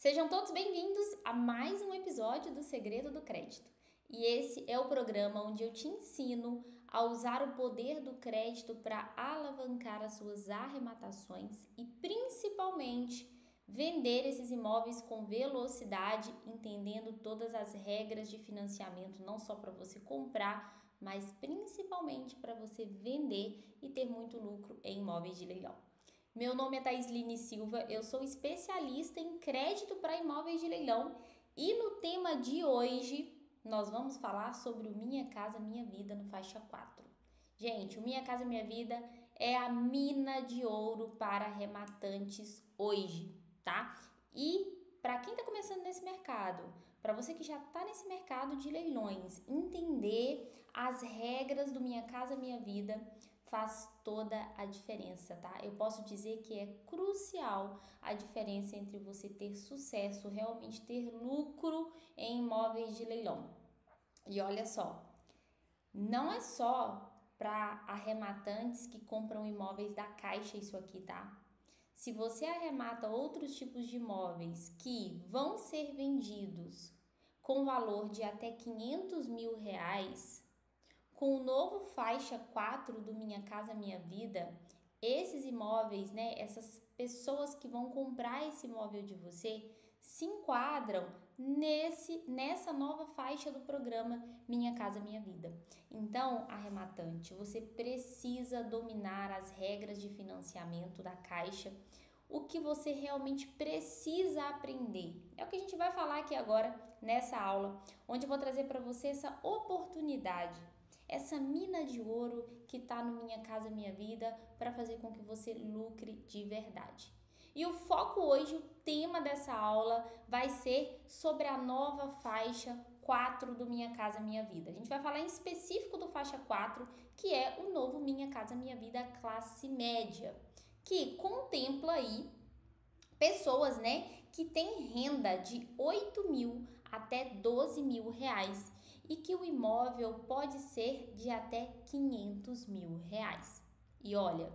Sejam todos bem-vindos a mais um episódio do Segredo do Crédito. E esse é o programa onde eu te ensino a usar o poder do crédito para alavancar as suas arrematações e principalmente vender esses imóveis com velocidade, entendendo todas as regras de financiamento, não só para você comprar, mas principalmente para você vender e ter muito lucro em imóveis de leilão. Meu nome é Thaisline Silva, eu sou especialista em crédito para imóveis de leilão e no tema de hoje nós vamos falar sobre o Minha Casa Minha Vida no faixa 4. Gente, o Minha Casa Minha Vida é a mina de ouro para arrematantes hoje, tá? E para quem está começando nesse mercado, para você que já está nesse mercado de leilões, entender as regras do Minha Casa Minha Vida faz toda a diferença, tá? Eu posso dizer que é crucial a diferença entre você ter sucesso, realmente ter lucro em imóveis de leilão. E olha só, não é só para arrematantes que compram imóveis da Caixa isso aqui, tá? Se você arremata outros tipos de imóveis que vão ser vendidos com valor de até R$ 500 mil, com o novo faixa 4 do Minha Casa Minha Vida, esses imóveis, né, essas pessoas que vão comprar esse imóvel de você, se enquadram nessa nova faixa do programa Minha Casa Minha Vida. Então, arrematante, você precisa dominar as regras de financiamento da Caixa. O que você realmente precisa aprender é o que a gente vai falar aqui agora nessa aula, onde eu vou trazer para você essa oportunidade, essa mina de ouro que está no Minha Casa Minha Vida para fazer com que você lucre de verdade. E o foco hoje, o tema dessa aula vai ser sobre a nova faixa 4 do Minha Casa Minha Vida. A gente vai falar em específico do faixa 4, que é o novo Minha Casa Minha Vida classe média, que contempla aí pessoas, né, que têm renda de 8 mil até 12 mil reais e que o imóvel pode ser de até 500 mil reais. E olha,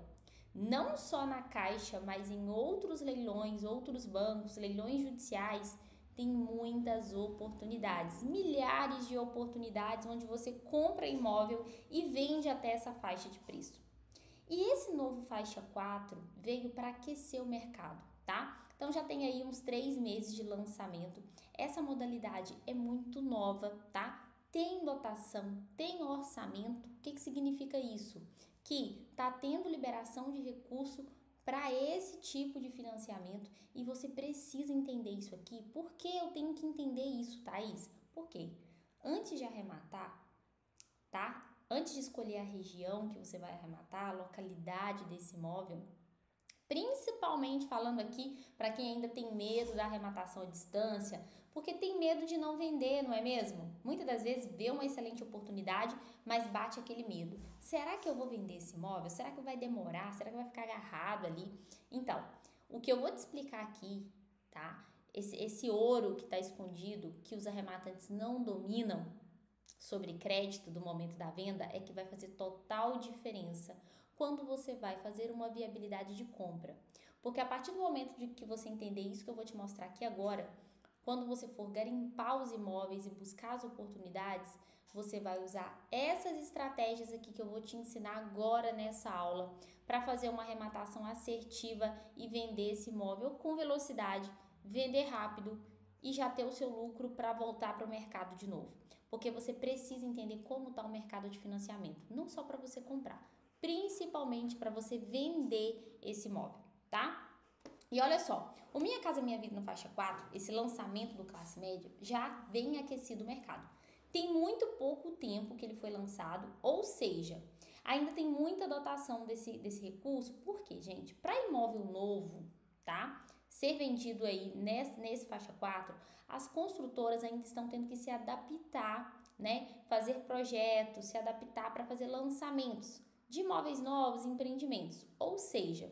não só na Caixa, mas em outros leilões, outros bancos, leilões judiciais, tem muitas oportunidades, milhares de oportunidades onde você compra imóvel e vende até essa faixa de preço. E esse novo faixa 4 veio para aquecer o mercado, tá? Então já tem aí uns 3 meses de lançamento. Essa modalidade é muito nova, tá? Tem dotação, tem orçamento. O que significa isso? Que tá tendo liberação de recurso para esse tipo de financiamento e você precisa entender isso aqui. Por que eu tenho que entender isso, Thaís? Por quê? Antes de arrematar, tá? Antes de escolher a região que você vai arrematar, a localidade desse imóvel, principalmente falando aqui para quem ainda tem medo da arrematação à distância, porque tem medo de não vender, não é mesmo? Muitas das vezes vê uma excelente oportunidade, mas bate aquele medo. Será que eu vou vender esse imóvel? Será que vai demorar? Será que vai ficar agarrado ali? Então, o que eu vou te explicar aqui, tá? Esse ouro que está escondido, que os arrematantes não dominam sobre crédito do momento da venda, é que vai fazer total diferença quando você vai fazer uma viabilidade de compra. Porque a partir do momento de que você entender isso que eu vou te mostrar aqui agora, quando você for garimpar os imóveis e buscar as oportunidades, você vai usar essas estratégias aqui que eu vou te ensinar agora nessa aula para fazer uma arrematação assertiva e vender esse imóvel com velocidade, vender rápido e já ter o seu lucro para voltar para o mercado de novo. Porque você precisa entender como está o mercado de financiamento, não só para você comprar, principalmente para você vender esse imóvel, tá? E olha só, o Minha Casa Minha Vida no faixa 4, esse lançamento do classe média, já vem aquecido o mercado. Tem muito pouco tempo que ele foi lançado, ou seja, ainda tem muita dotação desse recurso. Por quê, gente? Para imóvel novo, tá? Ser vendido aí nesse faixa 4, as construtoras ainda estão tendo que se adaptar, né? Fazer projetos, se adaptar para fazer lançamentos de imóveis novos, empreendimentos. Ou seja,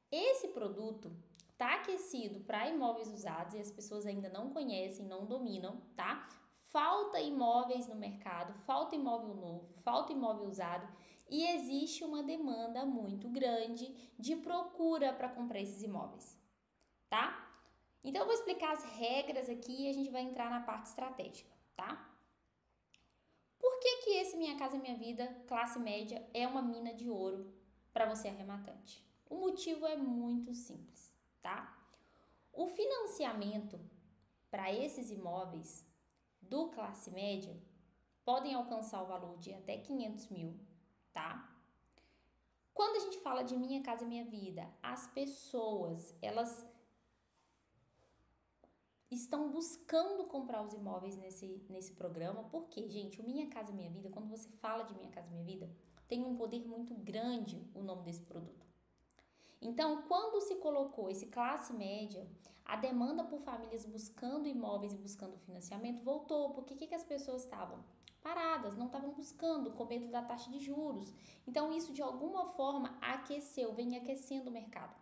esse produto tá aquecido para imóveis usados e as pessoas ainda não conhecem, não dominam, tá? Falta imóveis no mercado, falta imóvel novo, falta imóvel usado e existe uma demanda muito grande de procura para comprar esses imóveis, tá? Então, eu vou explicar as regras aqui e a gente vai entrar na parte estratégica, tá? Por que que esse Minha Casa Minha Vida classe média é uma mina de ouro para você arrematante? O motivo é muito simples, tá? O financiamento para esses imóveis do classe média podem alcançar o valor de até 500 mil, tá? Quando a gente fala de Minha Casa Minha Vida, as pessoas, elas estão buscando comprar os imóveis nesse programa, porque, gente, o Minha Casa Minha Vida, quando você fala de Minha Casa Minha Vida, tem um poder muito grande o nome desse produto. Então, quando se colocou esse classe média, a demanda por famílias buscando imóveis e buscando financiamento voltou, porque o que as pessoas estavam? Paradas, não estavam buscando, com medo da taxa de juros. Então, isso de alguma forma aqueceu, vem aquecendo o mercado,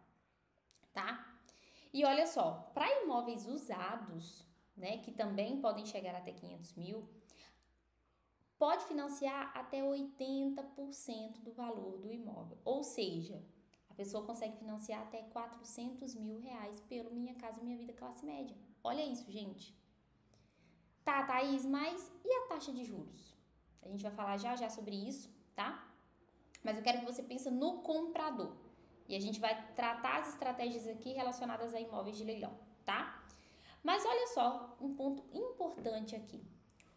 tá? E olha só, para imóveis usados, né, que também podem chegar até 500 mil, pode financiar até 80% do valor do imóvel. Ou seja, a pessoa consegue financiar até 400 mil reais pelo Minha Casa Minha Vida classe média. Olha isso, gente. Tá, Thaís, mas e a taxa de juros? A gente vai falar já já sobre isso, tá? Mas eu quero que você pense no comprador. E a gente vai tratar as estratégias aqui relacionadas a imóveis de leilão, tá? Mas olha só, um ponto importante aqui.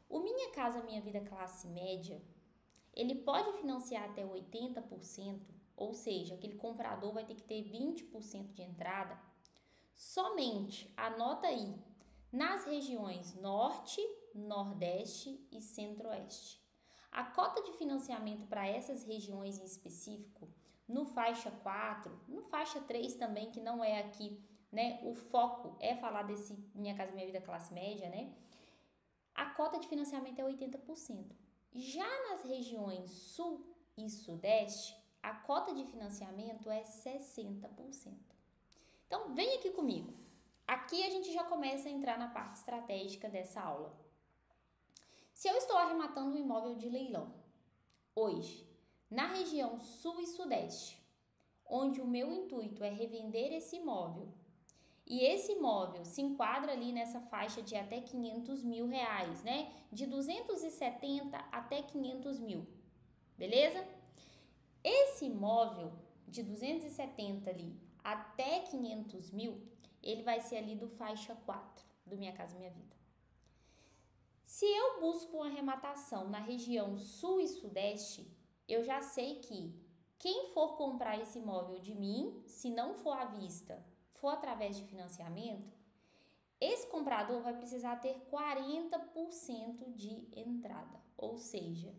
O Minha Casa Minha Vida classe média, ele pode financiar até 80%, ou seja, aquele comprador vai ter que ter 20% de entrada, somente, anota aí, nas regiões Norte, Nordeste e Centro-Oeste. A cota de financiamento para essas regiões em específico, no faixa 4, no faixa 3 também, que não é aqui, né? O foco é falar desse Minha Casa Minha Vida classe média, né? A cota de financiamento é 80%. Já nas regiões Sul e Sudeste, a cota de financiamento é 60%. Então, vem aqui comigo. Aqui a gente já começa a entrar na parte estratégica dessa aula. Se eu estou arrematando um imóvel de leilão, hoje, na região Sul e Sudeste, onde o meu intuito é revender esse imóvel, e esse imóvel se enquadra ali nessa faixa de até 500 mil reais, né? De 270 até 500 mil, beleza? Esse imóvel de 270 ali até 500 mil, ele vai ser ali do faixa 4 do Minha Casa Minha Vida. Se eu busco uma arrematação na região Sul e Sudeste, eu já sei que quem for comprar esse imóvel de mim, se não for à vista, for através de financiamento, esse comprador vai precisar ter 40% de entrada, ou seja,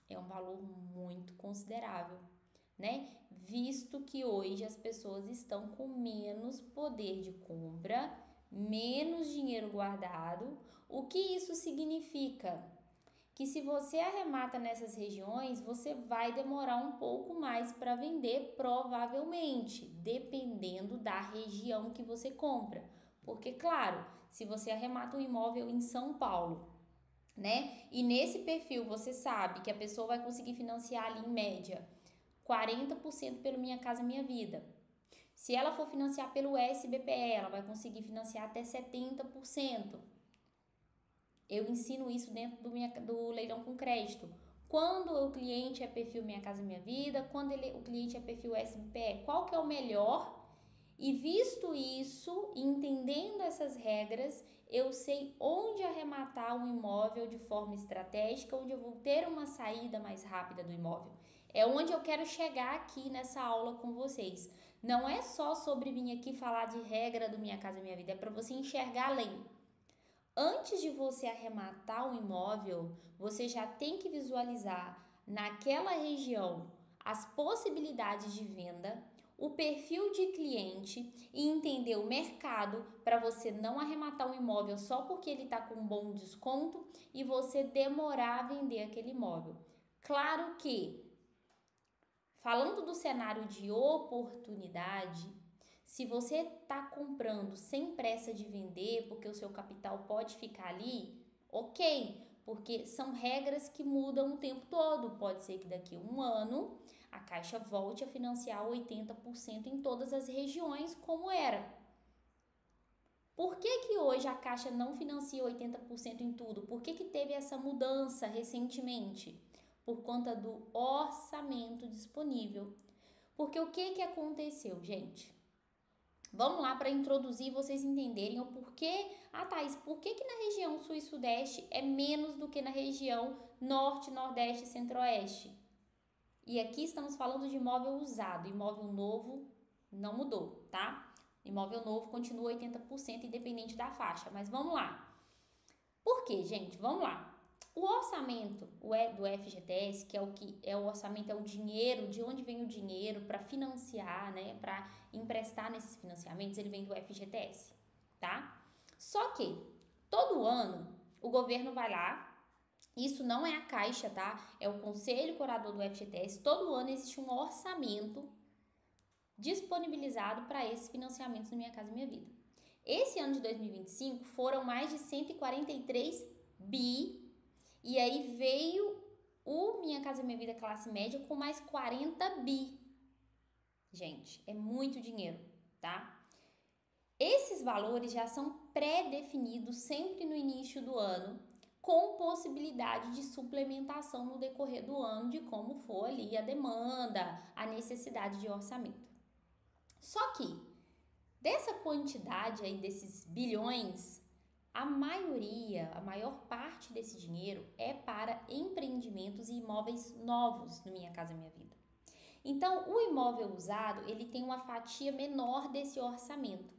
é um valor muito considerável, né? Visto que hoje as pessoas estão com menos poder de compra, menos dinheiro guardado. O que isso significa? Que se você arremata nessas regiões, você vai demorar um pouco mais para vender, provavelmente, dependendo da região que você compra. Porque, claro, se você arremata um imóvel em São Paulo, né? E nesse perfil você sabe que a pessoa vai conseguir financiar ali em média 40% pelo Minha Casa Minha Vida. Se ela for financiar pelo SBPE, ela vai conseguir financiar até 70%. Eu ensino isso dentro do leilão com crédito. Quando o cliente é perfil Minha Casa Minha Vida, quando o cliente é perfil SBPE, qual que é o melhor? E visto isso, entendendo essas regras, eu sei onde arrematar um imóvel de forma estratégica, onde eu vou ter uma saída mais rápida do imóvel. É onde eu quero chegar aqui nessa aula com vocês. Não é só sobre vir aqui falar de regra do Minha Casa Minha Vida, é para você enxergar além. Antes de você arrematar um imóvel, você já tem que visualizar naquela região as possibilidades de venda, o perfil de cliente e entender o mercado para você não arrematar um imóvel só porque ele está com um bom desconto e você demorar a vender aquele imóvel. Claro que, falando do cenário de oportunidade, se você está comprando sem pressa de vender, porque o seu capital pode ficar ali, ok, porque são regras que mudam o tempo todo. Pode ser que daqui a um ano a Caixa volte a financiar 80% em todas as regiões como era. Por que hoje a Caixa não financia 80% em tudo? Por que teve essa mudança recentemente? Por conta do orçamento disponível. Porque o que aconteceu, gente? Vamos lá para introduzir vocês entenderem o porquê. Ah, Thaís, por que na região sul e sudeste é menos do que na região norte, nordeste e centro-oeste? E aqui estamos falando de imóvel usado, imóvel novo não mudou, tá? Imóvel novo continua 80% independente da faixa, mas vamos lá. Por quê, gente? Vamos lá. O orçamento do FGTS, que é o orçamento, é o dinheiro, de onde vem o dinheiro para financiar, né, para emprestar nesses financiamentos, ele vem do FGTS, tá? Só que todo ano o governo vai lá, isso não é a Caixa, tá? É o Conselho Curador do FGTS, todo ano existe um orçamento disponibilizado para esses financiamentos no Minha Casa Minha Vida. Esse ano de 2025 foram mais de 143 bi, e aí veio o Minha Casa Minha Vida classe média com mais 40 bi. Gente, é muito dinheiro, tá? Esses valores já são pré-definidos sempre no início do ano, com possibilidade de suplementação no decorrer do ano de como for ali a demanda, a necessidade de orçamento. Só que dessa quantidade aí, desses bilhões, a maior parte desse dinheiro é para empreendimentos e imóveis novos no Minha Casa Minha Vida. Então, o imóvel usado, ele tem uma fatia menor desse orçamento.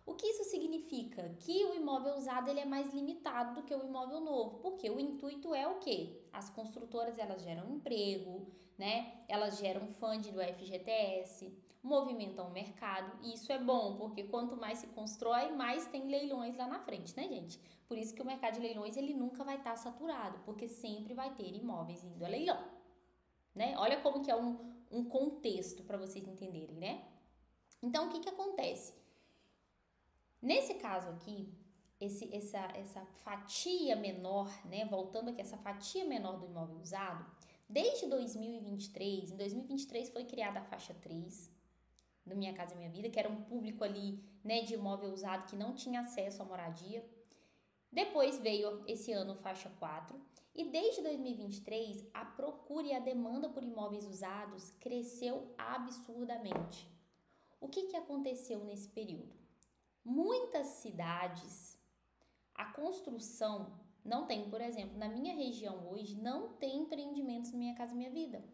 O que isso significa? Que o imóvel usado ele é mais limitado do que o imóvel novo, porque o intuito é o quê? As construtoras, elas geram emprego, né? Elas geram funding do FGTS, movimentam o mercado, e isso é bom, porque quanto mais se constrói, mais tem leilões lá na frente, né, gente? Por isso que o mercado de leilões, ele nunca vai estar saturado, porque sempre vai ter imóveis indo a leilão, né? Olha como que é um contexto para vocês entenderem, né? Então, o que acontece? Nesse caso aqui, essa fatia menor, né? Voltando aqui, essa fatia menor do imóvel usado, desde 2023, em 2023 foi criada a faixa 3 do Minha Casa Minha Vida, que era um público ali, né, de imóvel usado que não tinha acesso à moradia. Depois veio esse ano faixa 4 e desde 2023 a procura e a demanda por imóveis usados cresceu absurdamente. O que aconteceu nesse período? Muitas cidades, a construção não tem, por exemplo, na minha região hoje, não tem empreendimentos no Minha Casa Minha Vida.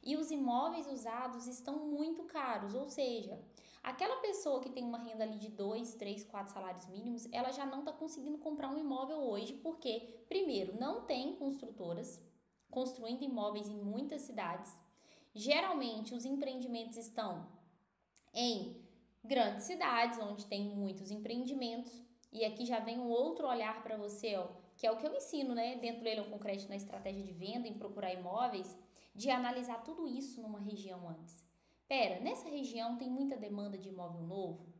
E os imóveis usados estão muito caros, ou seja, aquela pessoa que tem uma renda ali de 2, 3, 4 salários mínimos, ela já não está conseguindo comprar um imóvel hoje, porque, primeiro, não tem construtoras construindo imóveis em muitas cidades. Geralmente, os empreendimentos estão em grandes cidades, onde tem muitos empreendimentos, e aqui já vem um outro olhar para você, ó, que é o que eu ensino, né, dentro do Leilão com Crédito na estratégia de venda, em procurar imóveis, de analisar tudo isso numa região antes. Pera, nessa região tem muita demanda de imóvel novo?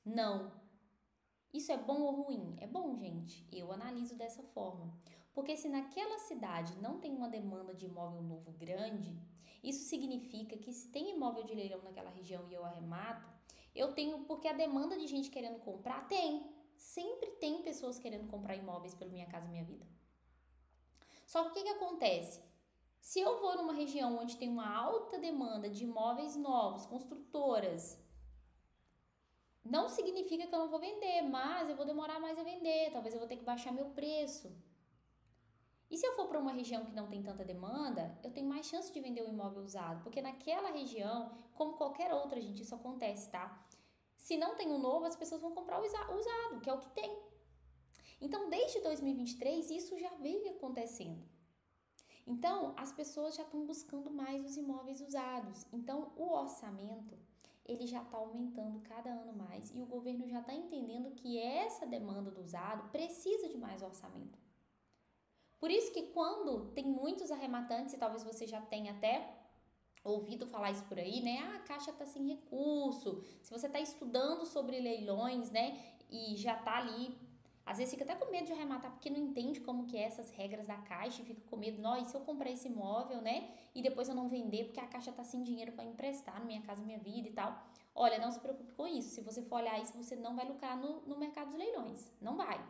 Não. Isso é bom ou ruim? É bom, gente. Eu analiso dessa forma. Porque se naquela cidade não tem uma demanda de imóvel novo grande, isso significa que se tem imóvel de leilão naquela região e eu arremato, eu tenho, porque a demanda de gente querendo comprar, tem. Sempre tem pessoas querendo comprar imóveis pelo Minha Casa Minha Vida. Só que o que acontece? Se eu vou numa região onde tem uma alta demanda de imóveis novos, construtoras, não significa que eu não vou vender, mas eu vou demorar mais a vender, talvez eu vou ter que baixar meu preço. E se eu for para uma região que não tem tanta demanda, eu tenho mais chance de vender um imóvel usado, porque naquela região, como qualquer outra, gente, isso acontece, tá? Se não tem um novo, as pessoas vão comprar o usado, que é o que tem. Então, desde 2023, isso já veio acontecendo. Então, as pessoas já estão buscando mais os imóveis usados. Então, o orçamento, ele já está aumentando cada ano mais e o governo já está entendendo que essa demanda do usado precisa de mais orçamento. Por isso que quando tem muitos arrematantes, e talvez você já tenha até ouvido falar isso por aí, né? Ah, a Caixa está sem recurso. Se você está estudando sobre leilões, né? E já está ali Às vezes fica até com medo de arrematar porque não entende como que é essas regras da Caixa e fica com medo, não, e se eu comprar esse imóvel, né, e depois eu não vender porque a Caixa tá sem dinheiro para emprestar no Minha Casa Minha Vida e tal. Olha, não se preocupe com isso. Se você for olhar isso, você não vai lucrar no mercado dos leilões. Não vai.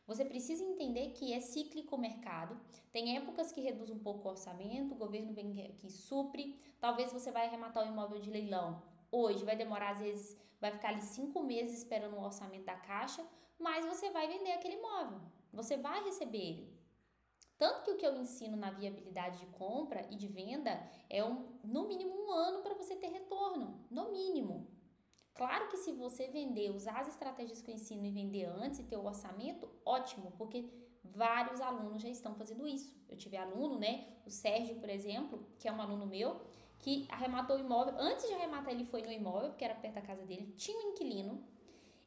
Você precisa entender que é cíclico o mercado. Tem épocas que reduz um pouco o orçamento, o governo vem que supre. Talvez você vai arrematar o imóvel de leilão hoje, vai demorar às vezes, vai ficar ali 5 meses esperando o orçamento da Caixa, mas você vai vender aquele imóvel. Você vai receber ele. Tanto que o que eu ensino na viabilidade de compra e de venda é no mínimo 1 ano para você ter retorno. No mínimo. Claro que se você vender, usar as estratégias que eu ensino e vender antes e ter o orçamento, ótimo, porque vários alunos já estão fazendo isso. Eu tive aluno, né, o Sérgio, por exemplo, que é um aluno meu, que arrematou o imóvel, antes de arrematar ele foi no imóvel, porque era perto da casa dele, tinha um inquilino,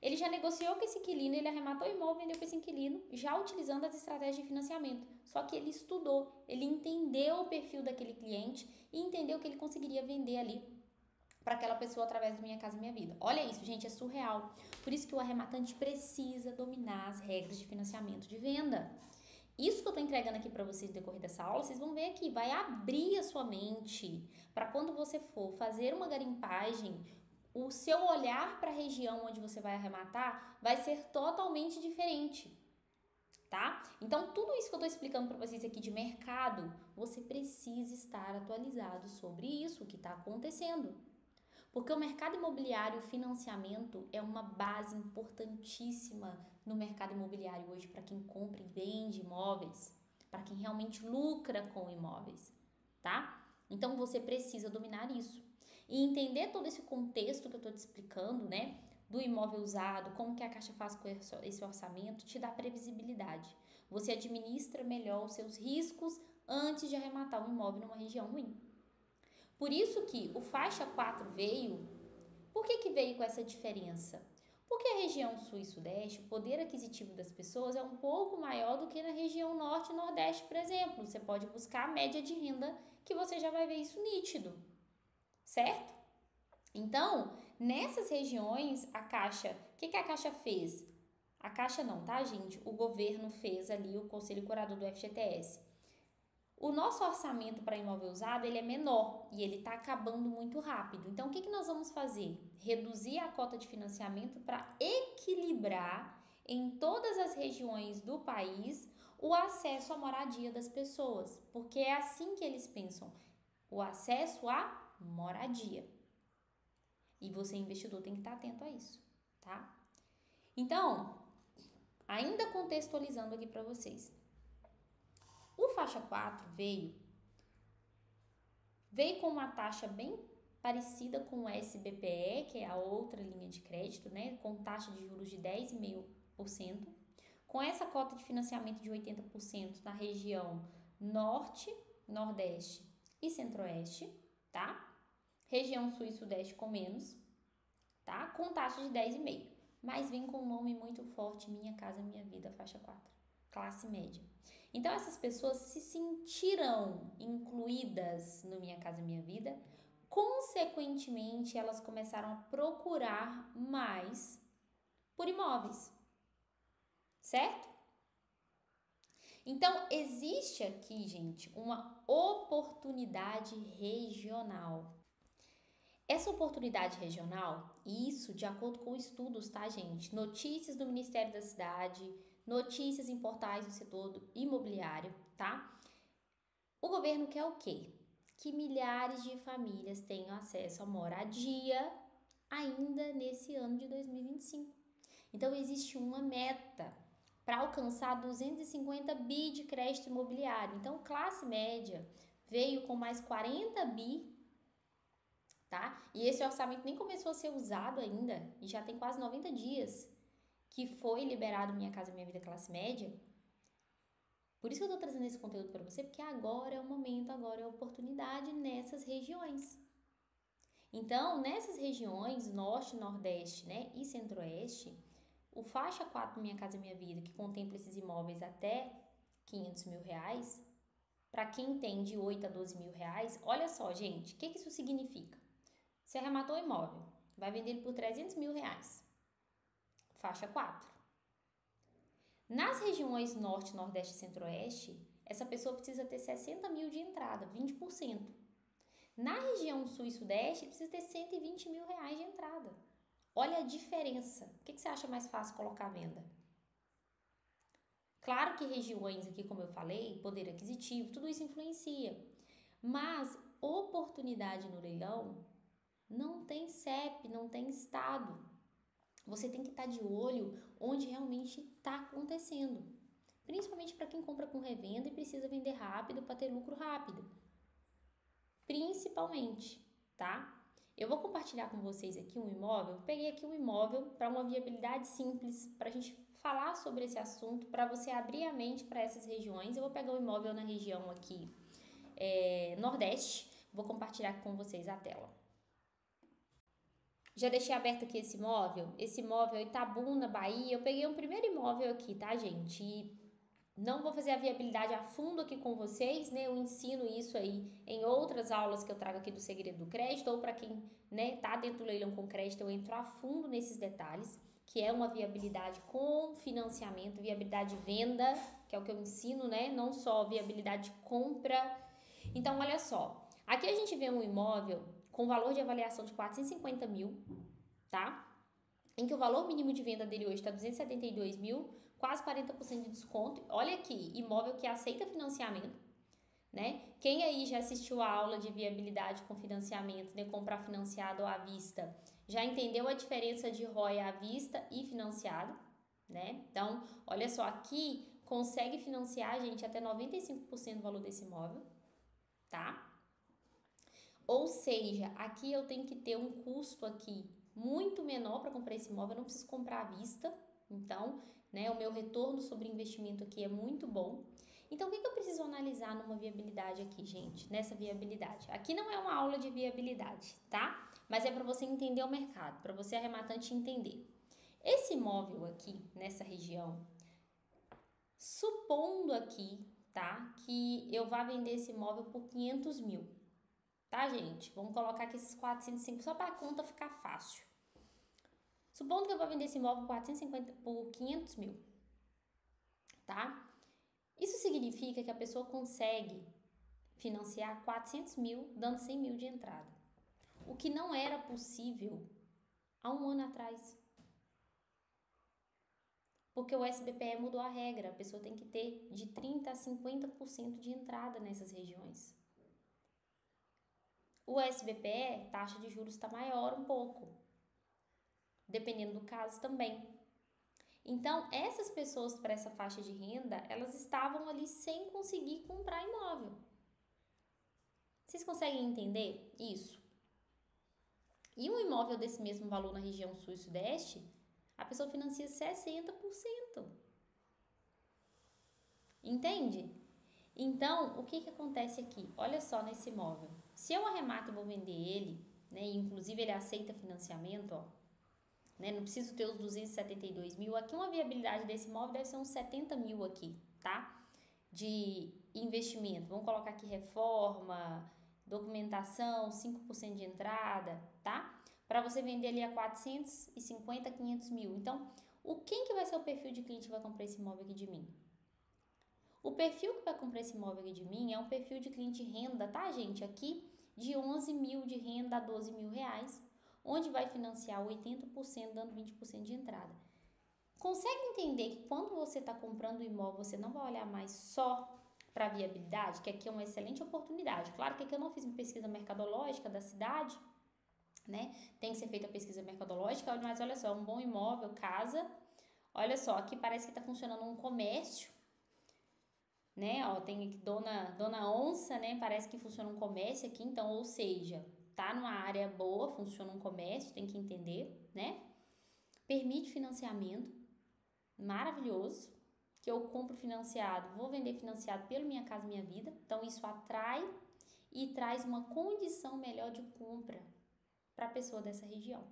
ele já negociou com esse inquilino, ele arrematou o imóvel, vendeu para esse inquilino, já utilizando as estratégias de financiamento. Só que ele estudou, ele entendeu o perfil daquele cliente e entendeu que ele conseguiria vender ali para aquela pessoa através do Minha Casa Minha Vida. Olha isso, gente, é surreal. Por isso que o arrematante precisa dominar as regras de financiamento de venda. Isso que eu tô entregando aqui para vocês no decorrer dessa aula, vocês vão ver aqui, vai abrir a sua mente para quando você for fazer uma garimpagem, o seu olhar para a região onde você vai arrematar vai ser totalmente diferente. Tá? Então, tudo isso que eu tô explicando para vocês aqui de mercado, você precisa estar atualizado sobre isso, o que está acontecendo. Porque o mercado imobiliário, o financiamento é uma base importantíssima no mercado imobiliário hoje para quem compra e vende imóveis, para quem realmente lucra com imóveis, tá? Então você precisa dominar isso e entender todo esse contexto que eu estou te explicando, né? Do imóvel usado, como que a Caixa faz com esse orçamento, te dá previsibilidade. Você administra melhor os seus riscos antes de arrematar um imóvel numa região ruim. Por isso que o faixa 4 veio. Por que veio com essa diferença? Porque a região sul e sudeste, o poder aquisitivo das pessoas é um pouco maior do que na região norte e nordeste, por exemplo. Você pode buscar a média de renda que você já vai ver isso nítido, certo? Então, nessas regiões, a Caixa, o que a Caixa fez? A Caixa não, tá, gente? O governo fez ali, o Conselho Curador do FGTS. O nosso orçamento para imóvel usado, ele é menor e ele está acabando muito rápido. Então, o que nós vamos fazer? Reduzir a cota de financiamento para equilibrar em todas as regiões do país o acesso à moradia das pessoas, porque é assim que eles pensam, o acesso à moradia. E você, investidor, tem que estar atento a isso, tá? Então, ainda contextualizando aqui para vocês. O faixa 4 veio com uma taxa bem parecida com o SBPE, que é a outra linha de crédito, né, com taxa de juros de 10,5%, com essa cota de financiamento de 80% na região norte, nordeste e centro-oeste, tá? Região sul e sudeste com menos, tá? Com taxa de 10,5%, mas vem com um nome muito forte, Minha Casa Minha Vida, faixa 4, classe média. Então, essas pessoas se sentiram incluídas no Minha Casa Minha Vida, consequentemente, elas começaram a procurar mais por imóveis, certo? Então, existe aqui, gente, uma oportunidade regional. Essa oportunidade regional, isso de acordo com estudos, tá, gente? Notícias do Ministério da Cidade, notícias em portais do setor imobiliário, tá? O governo quer o quê? Que milhares de famílias tenham acesso à moradia ainda nesse ano de 2025. Então, existe uma meta para alcançar 250 bi de crédito imobiliário. Então, classe média veio com mais 40 bi, tá? E esse orçamento nem começou a ser usado ainda, e já tem quase 90 dias que foi liberado Minha Casa Minha Vida classe média. Por isso que eu tô trazendo esse conteúdo para você, porque agora é o momento, agora é a oportunidade nessas regiões. Então, nessas regiões, norte, nordeste, né, e centro-oeste, o faixa 4 Minha Casa Minha Vida, que contempla esses imóveis até 500 mil reais, para quem tem de 8 a 12 mil reais, olha só, gente, o que isso significa? Você arrematou o imóvel, vai vender ele por 300 mil reais, faixa 4. Nas regiões norte, nordeste e centro-oeste, essa pessoa precisa ter 60 mil de entrada, 20%. Na região sul e sudeste, precisa ter 120 mil reais de entrada. Olha a diferença. O que você acha mais fácil colocar à venda? Claro que regiões aqui, como eu falei, poder aquisitivo, tudo isso influencia. Mas oportunidade no leilão não tem CEP, não tem estado. Você tem que estar de olho onde realmente está acontecendo. Principalmente para quem compra com revenda e precisa vender rápido para ter lucro rápido. Principalmente, tá? Eu vou compartilhar com vocês aqui um imóvel. Eu peguei aqui um imóvel para uma viabilidade simples, para a gente falar sobre esse assunto, para você abrir a mente para essas regiões. Eu vou pegar um imóvel na região aqui, Nordeste. Vou compartilhar com vocês a tela. Já deixei aberto aqui esse imóvel é Itabuna, Bahia. Eu peguei um primeiro imóvel aqui, tá, gente? E não vou fazer a viabilidade a fundo aqui com vocês, né? Eu ensino isso aí em outras aulas que eu trago aqui do Segredo do Crédito, ou para quem, né, tá dentro do leilão com crédito, eu entro a fundo nesses detalhes, que é uma viabilidade com financiamento, viabilidade de venda, que é o que eu ensino, né? Não só viabilidade de compra. Então, olha só. Aqui a gente vê um imóvel com valor de avaliação de 450 mil, tá? Em que o valor mínimo de venda dele hoje está 272 mil, quase 40% de desconto. Olha aqui, imóvel que aceita financiamento, né? Quem aí já assistiu a aula de viabilidade com financiamento, né? Comprar financiado ou à vista, já entendeu a diferença de ROI à vista e financiado, né? Então, olha só, aqui consegue financiar, gente, até 95% do valor desse imóvel, tá? Ou seja, aqui eu tenho que ter um custo aqui muito menor para comprar esse imóvel, eu não preciso comprar à vista. Então, né, o meu retorno sobre investimento aqui é muito bom. Então, o que eu preciso analisar numa viabilidade aqui, gente? Nessa viabilidade. Aqui não é uma aula de viabilidade, tá? Mas é para você entender o mercado, para você arrematante entender. Esse imóvel aqui, nessa região, supondo aqui, tá, que eu vá vender esse imóvel por 500 mil. Tá, gente? Vamos colocar aqui esses 405 só para a conta ficar fácil. Supondo que eu vou vender esse imóvel por 500 mil, tá? Isso significa que a pessoa consegue financiar 400 mil, dando 100 mil de entrada. O que não era possível há um ano atrás. Porque o SBPE mudou a regra. A pessoa tem que ter de 30% a 50% de entrada nessas regiões. O SBPE, taxa de juros está maior um pouco, dependendo do caso também. Então, essas pessoas para essa faixa de renda, elas estavam ali sem conseguir comprar imóvel. Vocês conseguem entender isso? E um imóvel desse mesmo valor na região sul e sudeste, a pessoa financia 60%. Entende? Então, o que acontece aqui? Olha só nesse imóvel. Se eu arremato e vou vender ele, né, e inclusive ele aceita financiamento, ó, né, não preciso ter os 272 mil, aqui uma viabilidade desse imóvel deve ser uns 70 mil aqui, tá? De investimento. Vamos colocar aqui reforma, documentação, 5% de entrada, tá? Para você vender ali a 450, 500 mil. Então, quem que vai ser o perfil de cliente que vai comprar esse imóvel aqui de mim? O perfil que vai comprar esse imóvel aqui de mim é um perfil de cliente renda, tá, gente? Aqui de 11 mil de renda a 12 mil reais, onde vai financiar 80%, dando 20% de entrada. Consegue entender que quando você está comprando o imóvel, você não vai olhar mais só para a viabilidade, que aqui é uma excelente oportunidade. Claro que aqui eu não fiz uma pesquisa mercadológica da cidade, né? Tem que ser feita a pesquisa mercadológica, mas olha só, um bom imóvel, casa. Olha só, aqui parece que está funcionando um comércio, né? Ó, tem aqui Dona Onça, né? Parece que funciona um comércio aqui, então, ou seja, tá numa área boa, funciona um comércio, tem que entender, né? Permite financiamento, maravilhoso, que eu compro financiado, vou vender financiado pelo Minha Casa Minha Vida, então isso atrai e traz uma condição melhor de compra para a pessoa dessa região.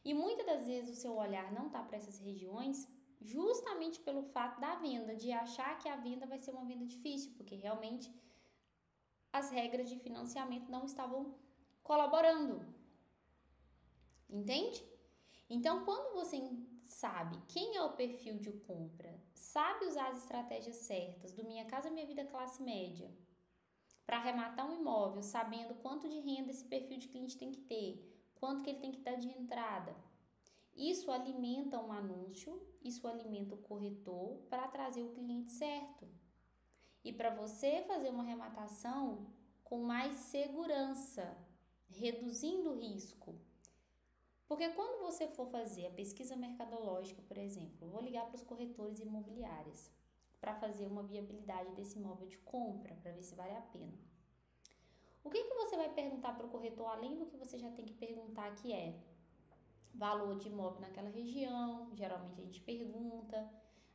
E muitas das vezes o seu olhar não tá para essas regiões, justamente pelo fato da venda, de achar que a venda vai ser uma venda difícil, porque realmente as regras de financiamento não estavam colaborando. Entende? Então, quando você sabe quem é o perfil de compra, sabe usar as estratégias certas do Minha Casa Minha Vida classe média para arrematar um imóvel, sabendo quanto de renda esse perfil de cliente tem que ter, quanto que ele tem que dar de entrada. Isso alimenta um anúncio, isso alimenta o corretor para trazer o cliente certo. E para você fazer uma arrematação com mais segurança, reduzindo o risco. Porque quando você for fazer a pesquisa mercadológica, por exemplo, eu vou ligar para os corretores imobiliários para fazer uma viabilidade desse imóvel de compra, para ver se vale a pena. O que você vai perguntar para o corretor, além do que você já tem que perguntar, que é valor de imóvel naquela região, geralmente a gente pergunta,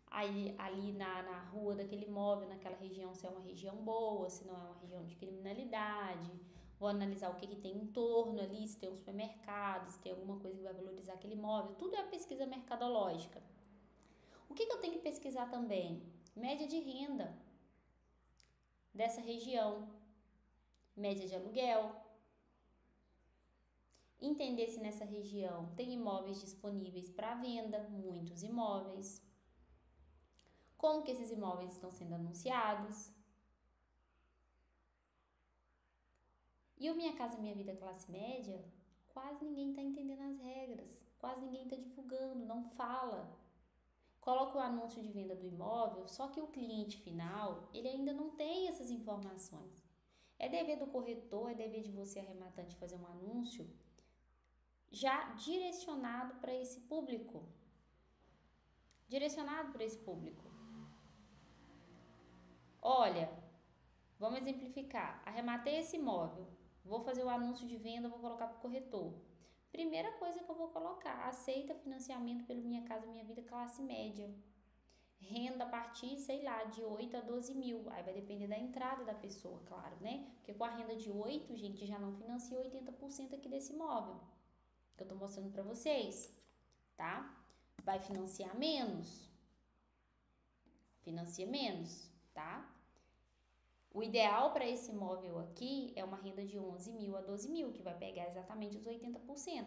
aí ali na rua daquele imóvel, naquela região, se é uma região boa, se não é uma região de criminalidade. Vou analisar o que tem em torno ali, se tem um supermercado, se tem alguma coisa que vai valorizar aquele imóvel. Tudo é a pesquisa mercadológica. O que eu tenho que pesquisar também? Média de renda dessa região, média de aluguel. Entender se nessa região tem imóveis disponíveis para venda, muitos imóveis. Como que esses imóveis estão sendo anunciados. E o Minha Casa Minha Vida classe média, quase ninguém está entendendo as regras, quase ninguém está divulgando, não fala. Coloca o anúncio de venda do imóvel, só que o cliente final, ele ainda não tem essas informações. É dever do corretor, é dever de você, arrematante, fazer um anúncio já direcionado para esse público. Olha, vamos exemplificar. Arrematei esse imóvel, vou fazer o anúncio de venda, vou colocar para o corretor. Primeira coisa que eu vou colocar, aceita financiamento pelo Minha Casa Minha Vida classe média. Renda a partir, sei lá, de 8 a 12 mil. Aí vai depender da entrada da pessoa, claro, né? Porque com a renda de 8, gente, já não financia 80% aqui desse imóvel que eu tô mostrando para vocês, tá? Vai financiar menos. Financia menos, tá? O ideal para esse imóvel aqui é uma renda de 11 mil a 12 mil, que vai pegar exatamente os 80%.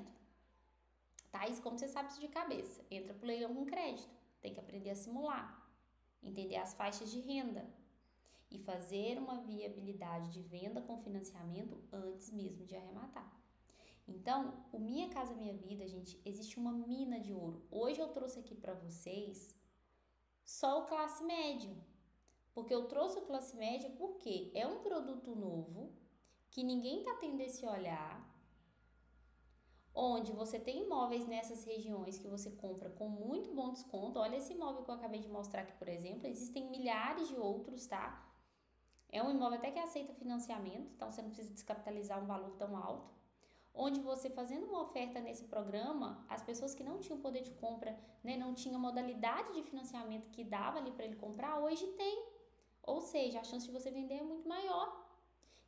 Tá? Isso como você sabe isso de cabeça. Entra pro leilão com crédito. Tem que aprender a simular. Entender as faixas de renda. E fazer uma viabilidade de venda com financiamento antes mesmo de arrematar. Então, o Minha Casa Minha Vida, gente, existe uma mina de ouro. Hoje eu trouxe aqui para vocês só o classe médio. Porque eu trouxe o classe média porque é um produto novo, que ninguém tá tendo esse olhar, onde você tem imóveis nessas regiões que você compra com muito bom desconto. Olha esse imóvel que eu acabei de mostrar aqui, por exemplo. Existem milhares de outros, tá? É um imóvel até que aceita financiamento, então você não precisa descapitalizar um valor tão alto. Onde você, fazendo uma oferta nesse programa, as pessoas que não tinham poder de compra, né, não tinham modalidade de financiamento que dava ali para ele comprar, hoje tem. Ou seja, a chance de você vender é muito maior.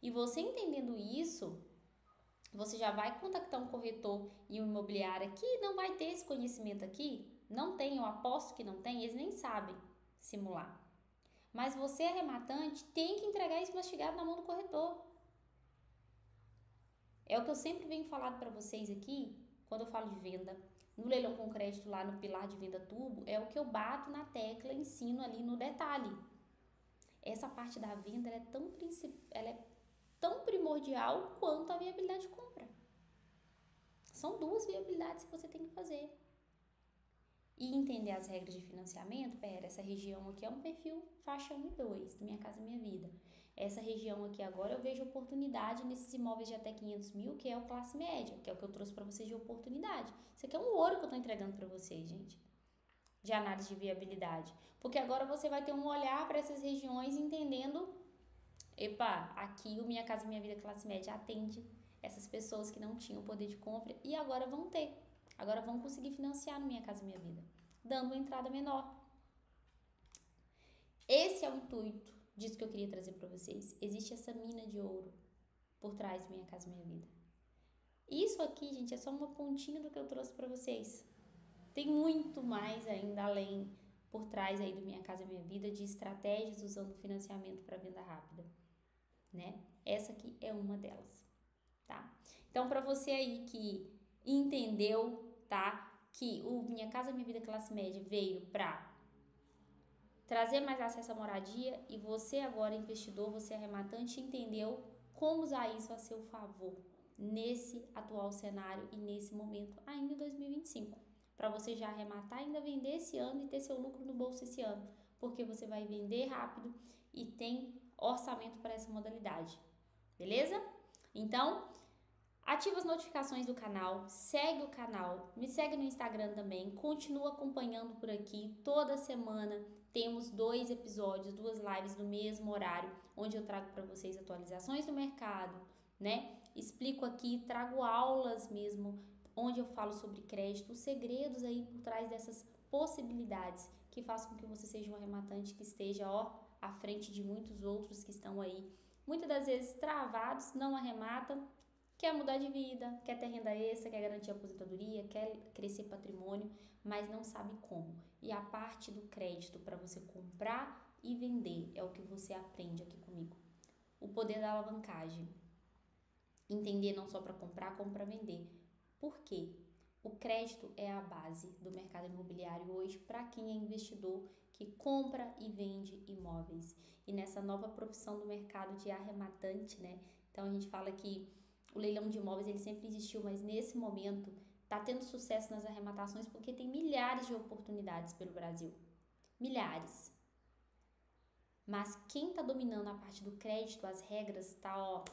E você entendendo isso, você já vai contactar um corretor e um imobiliário que não vai ter esse conhecimento aqui. Não tem, eu aposto que não tem, eles nem sabem simular. Mas você, arrematante, tem que entregar isso mastigado na mão do corretor. É o que eu sempre venho falando para vocês aqui, quando eu falo de venda. No leilão com crédito, lá no pilar de venda turbo, é o que eu bato na tecla, ensino ali no detalhe. Essa parte da venda ela é tão primordial quanto a viabilidade de compra. São duas viabilidades que você tem que fazer. E entender as regras de financiamento, essa região aqui é um perfil faixa 1 e 2, do Minha Casa Minha Vida. Essa região aqui agora eu vejo oportunidade nesses imóveis de até 500 mil, que é o classe média, que é o que eu trouxe para vocês de oportunidade. Isso aqui é um ouro que eu estou entregando para vocês, gente, de análise de viabilidade. Porque agora você vai ter um olhar para essas regiões entendendo, epa, aqui o Minha Casa Minha Vida classe média atende essas pessoas que não tinham poder de compra e agora vão ter. Agora vão conseguir financiar no Minha Casa Minha Vida, dando uma entrada menor. Esse é o intuito disso que eu queria trazer para vocês. Existe essa mina de ouro por trás do Minha Casa Minha Vida. Isso aqui, gente, é só uma pontinha do que eu trouxe para vocês. Tem muito mais ainda além, por trás aí do Minha Casa Minha Vida, de estratégias usando financiamento para venda rápida, né? Essa aqui é uma delas, tá? Então, para você aí que entendeu, tá? que o Minha Casa Minha Vida Classe Média veio para trazer mais acesso à moradia e você agora, investidor, você arrematante, entendeu como usar isso a seu favor nesse atual cenário e nesse momento ainda em 2025, para você já arrematar, ainda vender esse ano e ter seu lucro no bolso esse ano, porque você vai vender rápido e tem orçamento para essa modalidade, beleza? Então, ativa as notificações do canal, segue o canal, me segue no Instagram também, continua acompanhando por aqui. Toda semana temos 2 episódios, 2 lives no mesmo horário, onde eu trago para vocês atualizações do mercado, né? Explico aqui, trago aulas mesmo, onde eu falo sobre crédito, os segredos aí por trás dessas possibilidades que façam com que você seja um arrematante que esteja, à frente de muitos outros que estão aí, muitas das vezes travados, não arrematam, quer mudar de vida, quer ter renda extra, quer garantir a aposentadoria, quer crescer patrimônio, mas não sabe como. E a parte do crédito para você comprar e vender é o que você aprende aqui comigo. O poder da alavancagem. Entender não só para comprar, como para vender. Por quê? O crédito é a base do mercado imobiliário hoje para quem é investidor que compra e vende imóveis. E nessa nova profissão do mercado de arrematante, né? Então a gente fala que o leilão de imóveis ele sempre existiu, mas nesse momento está tendo sucesso nas arrematações porque tem milhares de oportunidades pelo Brasil. Milhares. Mas quem está dominando a parte do crédito, as regras, está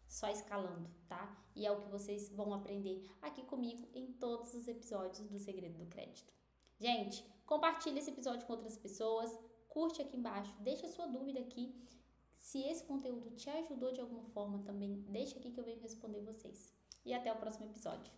só escalando, tá? E é o que vocês vão aprender aqui comigo em todos os episódios do Segredo do Crédito. Gente, compartilha esse episódio com outras pessoas, curte aqui embaixo, deixa sua dúvida aqui. Se esse conteúdo te ajudou de alguma forma também, deixa aqui que eu venho responder vocês. E até o próximo episódio.